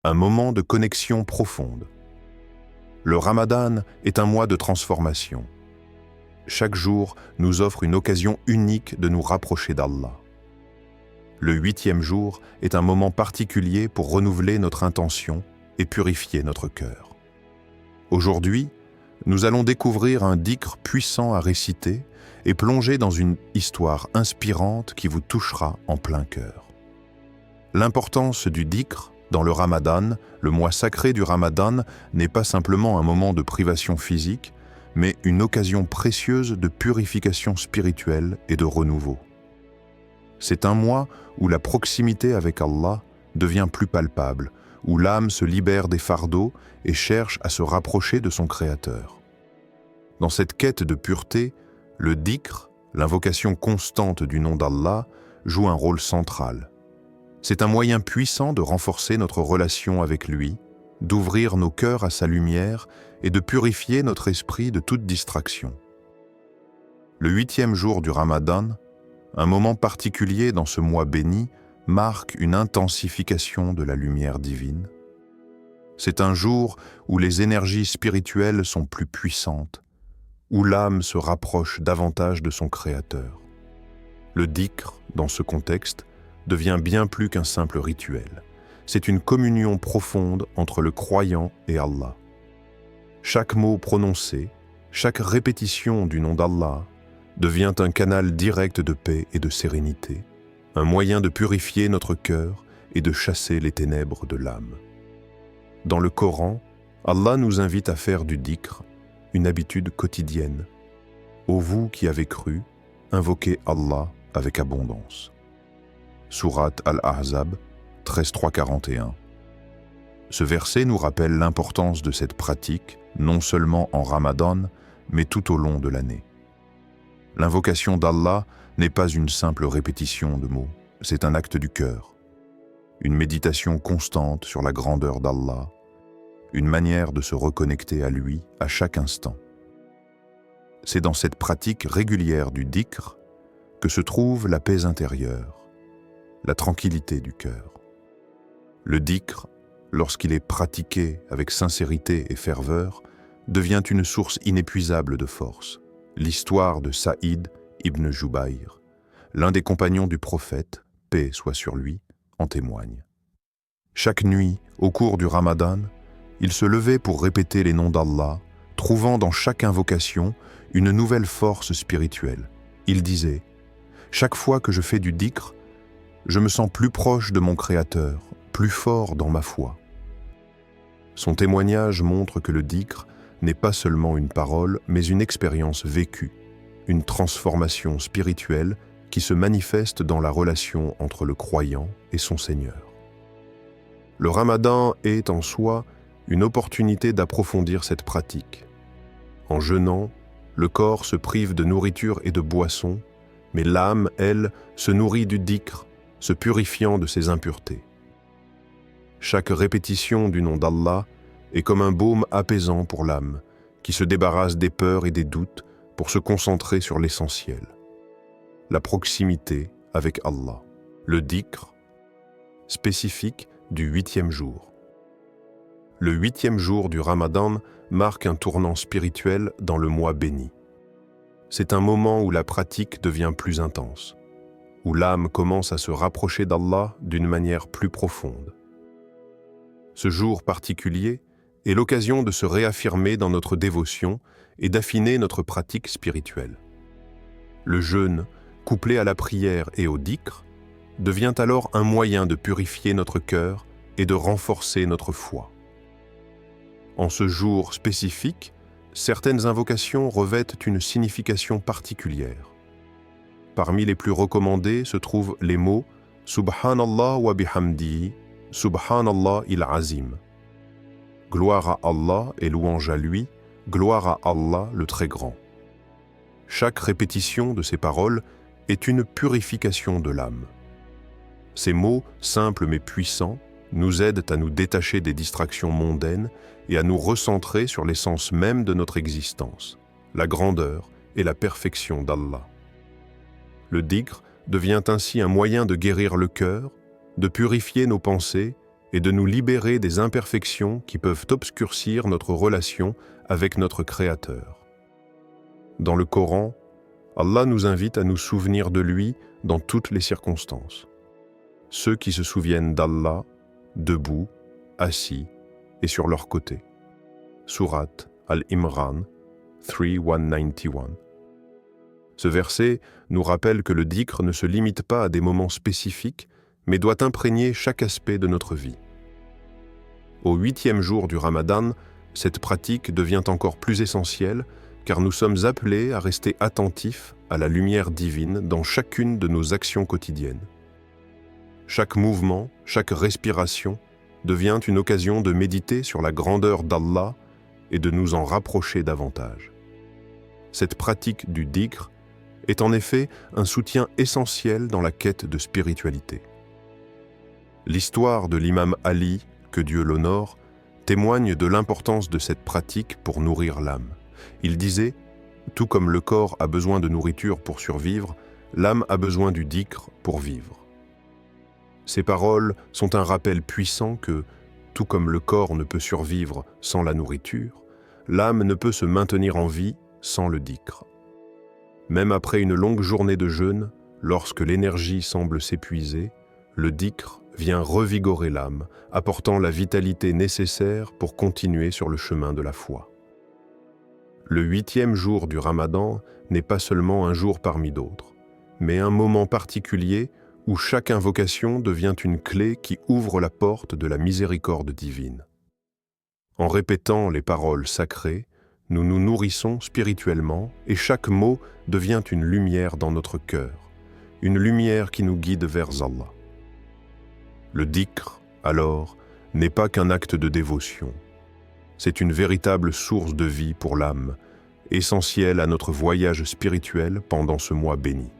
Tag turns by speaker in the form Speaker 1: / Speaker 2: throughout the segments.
Speaker 1: un moment de connexion profonde. Le Ramadan est un mois de transformation. Chaque jour nous offre une occasion unique de nous rapprocher d'Allah. Le 8e jour est un moment particulier pour renouveler notre intention et purifier notre cœur. Aujourd'hui, nous allons découvrir un dhikr puissant à réciter et plonger dans une histoire inspirante qui vous touchera en plein cœur. L'importance du dhikr dans le Ramadan, le mois sacré du Ramadan, n'est pas simplement un moment de privation physique, mais une occasion précieuse de purification spirituelle et de renouveau. C'est un mois où la proximité avec Allah devient plus palpable, où l'âme se libère des fardeaux et cherche à se rapprocher de son Créateur. Dans cette quête de pureté, le dhikr, l'invocation constante du nom d'Allah, joue un rôle central. C'est un moyen puissant de renforcer notre relation avec lui, d'ouvrir nos cœurs à sa lumière et de purifier notre esprit de toute distraction. Le 8e jour du Ramadan, un moment particulier dans ce mois béni, marque une intensification de la lumière divine. C'est un jour où les énergies spirituelles sont plus puissantes, où l'âme se rapproche davantage de son Créateur. Le dhikr, dans ce contexte, devient bien plus qu'un simple rituel. C'est une communion profonde entre le croyant et Allah. Chaque mot prononcé, chaque répétition du nom d'Allah devient un canal direct de paix et de sérénité, un moyen de purifier notre cœur et de chasser les ténèbres de l'âme. Dans le Coran, Allah nous invite à faire du dhikr une habitude quotidienne. Ô vous qui avez cru, invoquez Allah avec abondance. Sourate Al-Ahzab, 13.3-41. Ce verset nous rappelle l'importance de cette pratique, non seulement en Ramadan, mais tout au long de l'année. L'invocation d'Allah n'est pas une simple répétition de mots, c'est un acte du cœur, une méditation constante sur la grandeur d'Allah, une manière de se reconnecter à lui à chaque instant. C'est dans cette pratique régulière du dhikr que se trouve la paix intérieure, la tranquillité du cœur. Le dhikr, lorsqu'il est pratiqué avec sincérité et ferveur, devient une source inépuisable de force. L'histoire de Saïd ibn Jubayr, l'un des compagnons du prophète, paix soit sur lui, en témoigne. Chaque nuit, au cours du Ramadan, il se levait pour répéter les noms d'Allah, trouvant dans chaque invocation une nouvelle force spirituelle. Il disait « Chaque fois que je fais du dhikr, je me sens plus proche de mon Créateur, plus fort dans ma foi. » Son témoignage montre que le dhikr n'est pas seulement une parole, mais une expérience vécue, une transformation spirituelle qui se manifeste dans la relation entre le croyant et son Seigneur. Le Ramadan est en soi une opportunité d'approfondir cette pratique. En jeûnant, le corps se prive de nourriture et de boissons, mais l'âme, elle, se nourrit du dhikr, se purifiant de ses impuretés. Chaque répétition du nom d'Allah est comme un baume apaisant pour l'âme, qui se débarrasse des peurs et des doutes pour se concentrer sur l'essentiel. La proximité avec Allah. Le dhikr, spécifique du 8e jour. Le 8e jour du Ramadan marque un tournant spirituel dans le mois béni. C'est un moment où la pratique devient plus intense, où l'âme commence à se rapprocher d'Allah d'une manière plus profonde. Ce jour particulier est l'occasion de se réaffirmer dans notre dévotion et d'affiner notre pratique spirituelle. Le jeûne, couplé à la prière et au dhikr, devient alors un moyen de purifier notre cœur et de renforcer notre foi. En ce jour spécifique, certaines invocations revêtent une signification particulière. Parmi les plus recommandées se trouvent les mots « Subhanallah wa bihamdihi » Subhanallah il-Azim. Gloire à Allah et louange à lui, gloire à Allah le Très Grand. Chaque répétition de ces paroles est une purification de l'âme. Ces mots, simples mais puissants, nous aident à nous détacher des distractions mondaines et à nous recentrer sur l'essence même de notre existence, la grandeur et la perfection d'Allah. Le dhikr devient ainsi un moyen de guérir le cœur, de purifier nos pensées et de nous libérer des imperfections qui peuvent obscurcir notre relation avec notre Créateur. Dans le Coran, Allah nous invite à nous souvenir de lui dans toutes les circonstances. Ceux qui se souviennent d'Allah, debout, assis et sur leur côté. Sourate Al-Imran 3:191. Ce verset nous rappelle que le dhikr ne se limite pas à des moments spécifiques, mais doit imprégner chaque aspect de notre vie. Au 8e jour du Ramadan, cette pratique devient encore plus essentielle car nous sommes appelés à rester attentifs à la lumière divine dans chacune de nos actions quotidiennes. Chaque mouvement, chaque respiration devient une occasion de méditer sur la grandeur d'Allah et de nous en rapprocher davantage. Cette pratique du dhikr est en effet un soutien essentiel dans la quête de spiritualité. L'histoire de l'imam Ali, que Dieu l'honore, témoigne de l'importance de cette pratique pour nourrir l'âme. Il disait « Tout comme le corps a besoin de nourriture pour survivre, l'âme a besoin du dhikr pour vivre. » Ces paroles sont un rappel puissant que, tout comme le corps ne peut survivre sans la nourriture, l'âme ne peut se maintenir en vie sans le dhikr. Même après une longue journée de jeûne, lorsque l'énergie semble s'épuiser, le dhikr vient revigorer l'âme, apportant la vitalité nécessaire pour continuer sur le chemin de la foi. Le 8e jour du Ramadan n'est pas seulement un jour parmi d'autres, mais un moment particulier où chaque invocation devient une clé qui ouvre la porte de la miséricorde divine. En répétant les paroles sacrées, nous nous nourrissons spirituellement et chaque mot devient une lumière dans notre cœur, une lumière qui nous guide vers Allah. Le dhikr, alors, n'est pas qu'un acte de dévotion. C'est une véritable source de vie pour l'âme, essentielle à notre voyage spirituel pendant ce mois béni.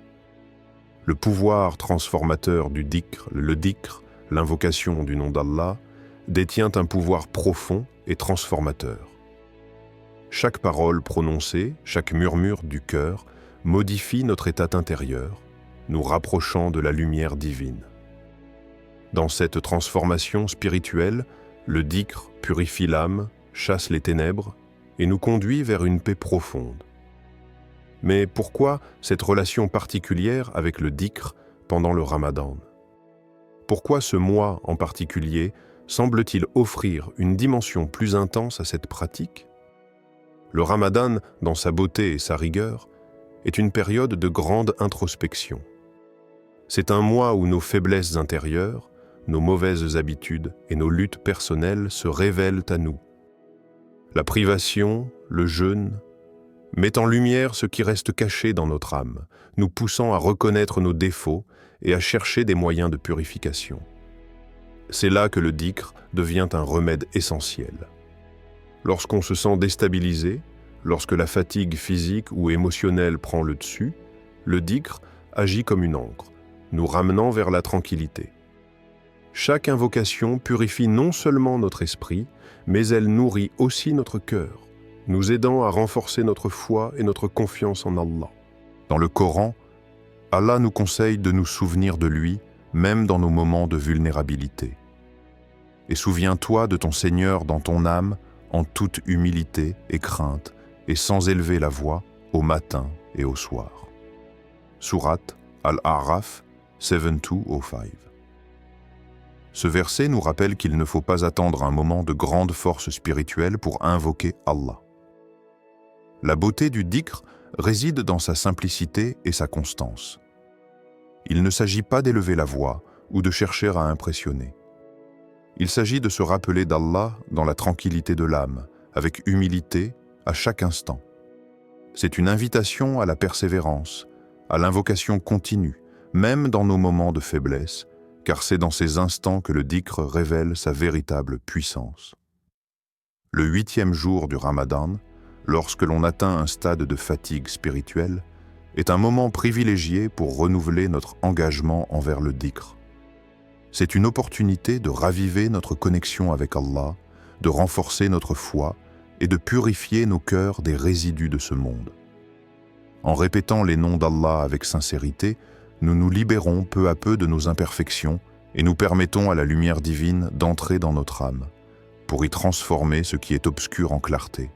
Speaker 1: Le pouvoir transformateur du dhikr, le dhikr, l'invocation du nom d'Allah, détient un pouvoir profond et transformateur. Chaque parole prononcée, chaque murmure du cœur modifie notre état intérieur, nous rapprochant de la lumière divine. Dans cette transformation spirituelle, le dhikr purifie l'âme, chasse les ténèbres et nous conduit vers une paix profonde. Mais pourquoi cette relation particulière avec le dhikr pendant le Ramadan? Pourquoi ce mois en particulier semble-t-il offrir une dimension plus intense à cette pratique? Le Ramadan, dans sa beauté et sa rigueur, est une période de grande introspection. C'est un mois où nos faiblesses intérieures, nos mauvaises habitudes et nos luttes personnelles se révèlent à nous. La privation, le jeûne, mettent en lumière ce qui reste caché dans notre âme, nous poussant à reconnaître nos défauts et à chercher des moyens de purification. C'est là que le dhikr devient un remède essentiel. Lorsqu'on se sent déstabilisé, lorsque la fatigue physique ou émotionnelle prend le dessus, le dhikr agit comme une ancre, nous ramenant vers la tranquillité. Chaque invocation purifie non seulement notre esprit, mais elle nourrit aussi notre cœur, nous aidant à renforcer notre foi et notre confiance en Allah. Dans le Coran, Allah nous conseille de nous souvenir de lui, même dans nos moments de vulnérabilité. Et souviens-toi de ton Seigneur dans ton âme, en toute humilité et crainte, et sans élever la voix, au matin et au soir. Sourate Al-A'raf 7205. Ce verset nous rappelle qu'il ne faut pas attendre un moment de grande force spirituelle pour invoquer Allah. La beauté du dhikr réside dans sa simplicité et sa constance. Il ne s'agit pas d'élever la voix ou de chercher à impressionner. Il s'agit de se rappeler d'Allah dans la tranquillité de l'âme, avec humilité à chaque instant. C'est une invitation à la persévérance, à l'invocation continue, même dans nos moments de faiblesse, car c'est dans ces instants que le dhikr révèle sa véritable puissance. Le 8e jour du Ramadan, lorsque l'on atteint un stade de fatigue spirituelle, est un moment privilégié pour renouveler notre engagement envers le dhikr. C'est une opportunité de raviver notre connexion avec Allah, de renforcer notre foi et de purifier nos cœurs des résidus de ce monde. En répétant les noms d'Allah avec sincérité, nous nous libérons peu à peu de nos imperfections et nous permettons à la lumière divine d'entrer dans notre âme, pour y transformer ce qui est obscur en clarté.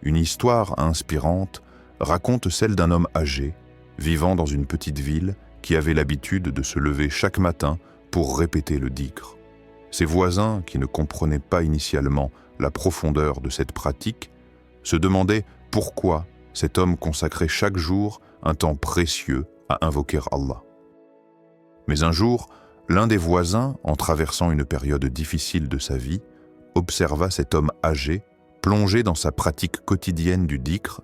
Speaker 1: Une histoire inspirante raconte celle d'un homme âgé, vivant dans une petite ville, qui avait l'habitude de se lever chaque matin pour répéter le dhikr. Ses voisins, qui ne comprenaient pas initialement la profondeur de cette pratique, se demandaient pourquoi cet homme consacrait chaque jour un temps précieux à invoquer Allah. Mais un jour, l'un des voisins, en traversant une période difficile de sa vie, observa cet homme âgé, plongé dans sa pratique quotidienne du dhikr,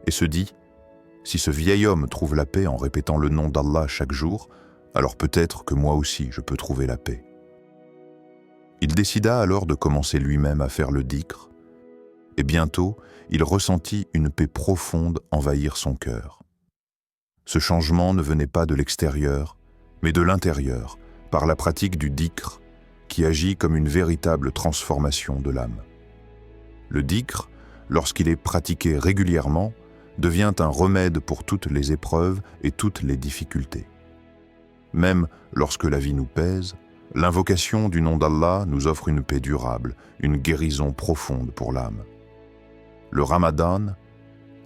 Speaker 1: et se dit « Si ce vieil homme trouve la paix en répétant le nom d'Allah chaque jour, alors peut-être que moi aussi je peux trouver la paix. » Il décida alors de commencer lui-même à faire le dhikr, et bientôt il ressentit une paix profonde envahir son cœur. Ce changement ne venait pas de l'extérieur, mais de l'intérieur, par la pratique du dhikr, qui agit comme une véritable transformation de l'âme. Le dhikr, lorsqu'il est pratiqué régulièrement, devient un remède pour toutes les épreuves et toutes les difficultés. Même lorsque la vie nous pèse, l'invocation du nom d'Allah nous offre une paix durable, une guérison profonde pour l'âme. Le Ramadan,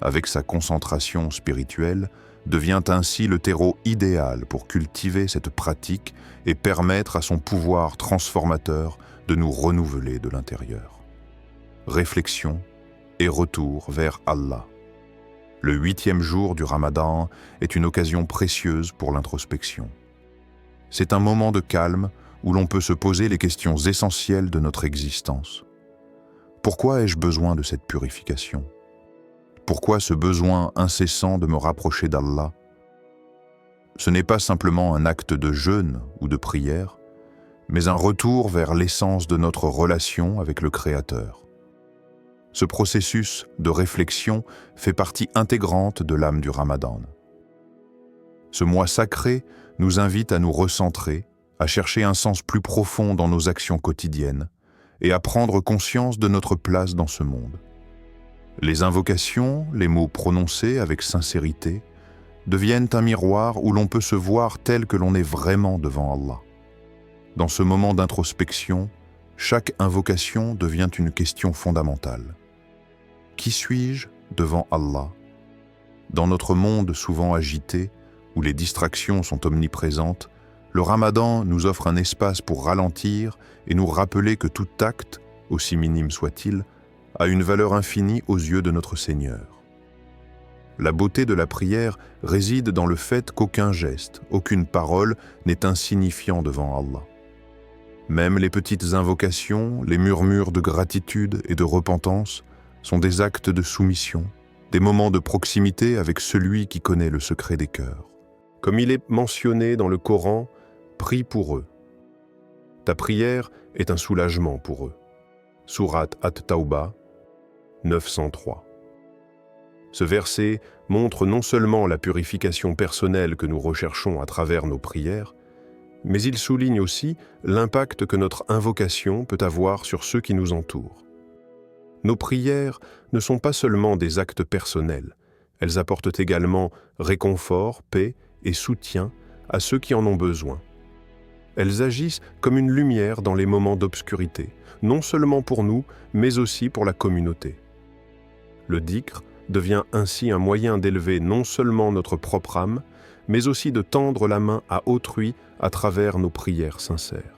Speaker 1: avec sa concentration spirituelle, devient ainsi le terreau idéal pour cultiver cette pratique et permettre à son pouvoir transformateur de nous renouveler de l'intérieur. Réflexion et retour vers Allah. Le 8e jour du Ramadan est une occasion précieuse pour l'introspection. C'est un moment de calme où l'on peut se poser les questions essentielles de notre existence. Pourquoi ai-je besoin de cette purification ? Pourquoi ce besoin incessant de me rapprocher d'Allah ? Ce n'est pas simplement un acte de jeûne ou de prière, mais un retour vers l'essence de notre relation avec le Créateur. Ce processus de réflexion fait partie intégrante de l'âme du Ramadan. Ce mois sacré nous invite à nous recentrer, à chercher un sens plus profond dans nos actions quotidiennes et à prendre conscience de notre place dans ce monde. Les invocations, les mots prononcés avec sincérité, deviennent un miroir où l'on peut se voir tel que l'on est vraiment devant Allah. Dans ce moment d'introspection, chaque invocation devient une question fondamentale. Qui suis-je devant Allah ? Dans notre monde souvent agité, où les distractions sont omniprésentes, le Ramadan nous offre un espace pour ralentir et nous rappeler que tout acte, aussi minime soit-il, a une valeur infinie aux yeux de notre Seigneur. La beauté de la prière réside dans le fait qu'aucun geste, aucune parole n'est insignifiant devant Allah. Même les petites invocations, les murmures de gratitude et de repentance sont des actes de soumission, des moments de proximité avec celui qui connaît le secret des cœurs. Comme il est mentionné dans le Coran, prie pour eux. Ta prière est un soulagement pour eux. Sourate At-Tawbah, 903. Ce verset montre non seulement la purification personnelle que nous recherchons à travers nos prières, mais il souligne aussi l'impact que notre invocation peut avoir sur ceux qui nous entourent. Nos prières ne sont pas seulement des actes personnels, elles apportent également réconfort, paix et soutien à ceux qui en ont besoin. Elles agissent comme une lumière dans les moments d'obscurité, non seulement pour nous, mais aussi pour la communauté. Le dhikr devient ainsi un moyen d'élever non seulement notre propre âme, mais aussi de tendre la main à autrui à travers nos prières sincères.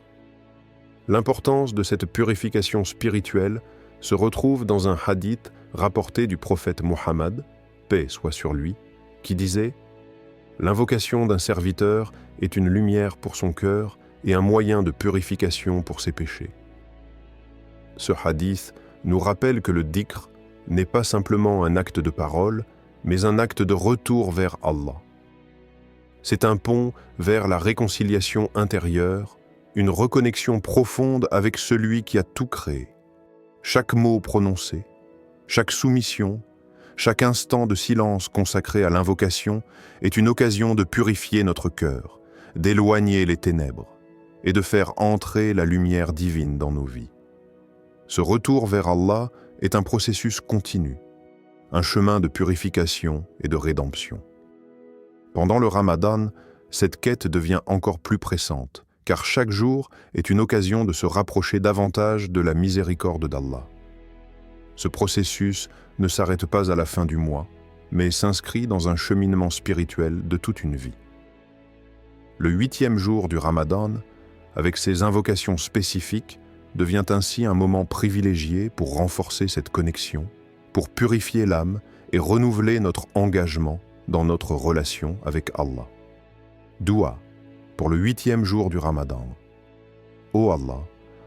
Speaker 1: L'importance de cette purification spirituelle se retrouve dans un hadith rapporté du prophète Muhammad, paix soit sur lui, qui disait « L'invocation d'un serviteur est une lumière pour son cœur et un moyen de purification pour ses péchés. » Ce hadith nous rappelle que le dhikr n'est pas simplement un acte de parole, mais un acte de retour vers Allah. C'est un pont vers la réconciliation intérieure, une reconnexion profonde avec celui qui a tout créé. Chaque mot prononcé, chaque soumission, chaque instant de silence consacré à l'invocation est une occasion de purifier notre cœur, d'éloigner les ténèbres et de faire entrer la lumière divine dans nos vies. Ce retour vers Allah est un processus continu, un chemin de purification et de rédemption. Pendant le Ramadan, cette quête devient encore plus pressante, car chaque jour est une occasion de se rapprocher davantage de la miséricorde d'Allah. Ce processus ne s'arrête pas à la fin du mois, mais s'inscrit dans un cheminement spirituel de toute une vie. Le 8e jour du Ramadan, avec ses invocations spécifiques, devient ainsi un moment privilégié pour renforcer cette connexion, pour purifier l'âme et renouveler notre engagement dans notre relation avec Allah. Doua pour le 8e jour du Ramadan. Ô Allah,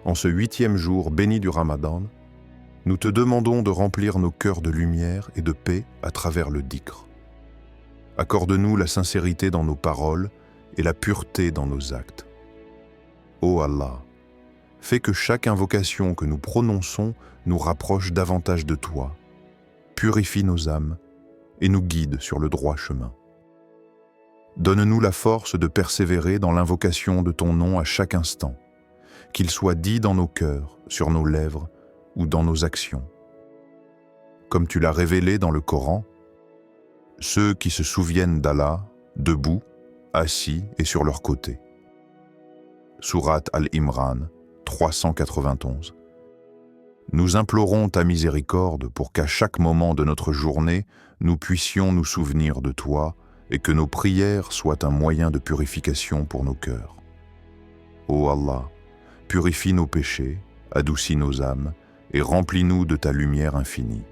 Speaker 1: en ce 8e jour béni du Ramadan, nous te demandons de remplir nos cœurs de lumière et de paix à travers le dhikr. Accorde-nous la sincérité dans nos paroles et la pureté dans nos actes. Ô Allah, fais que chaque invocation que nous prononçons nous rapproche davantage de toi, purifie nos âmes et nous guide sur le droit chemin. Donne-nous la force de persévérer dans l'invocation de ton nom à chaque instant, qu'il soit dit dans nos cœurs, sur nos lèvres ou dans nos actions. Comme tu l'as révélé dans le Coran, ceux qui se souviennent d'Allah, debout, assis et sur leur côté. Sourate Al-Imran, 391. Nous implorons ta miséricorde pour qu'à chaque moment de notre journée, nous puissions nous souvenir de toi et que nos prières soient un moyen de purification pour nos cœurs. Ô Allah, purifie nos péchés, adoucis nos âmes et remplis-nous de ta lumière infinie.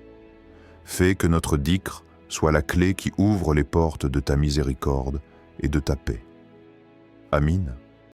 Speaker 1: Fais que notre dhikr soit la clé qui ouvre les portes de ta miséricorde et de ta paix. Amin.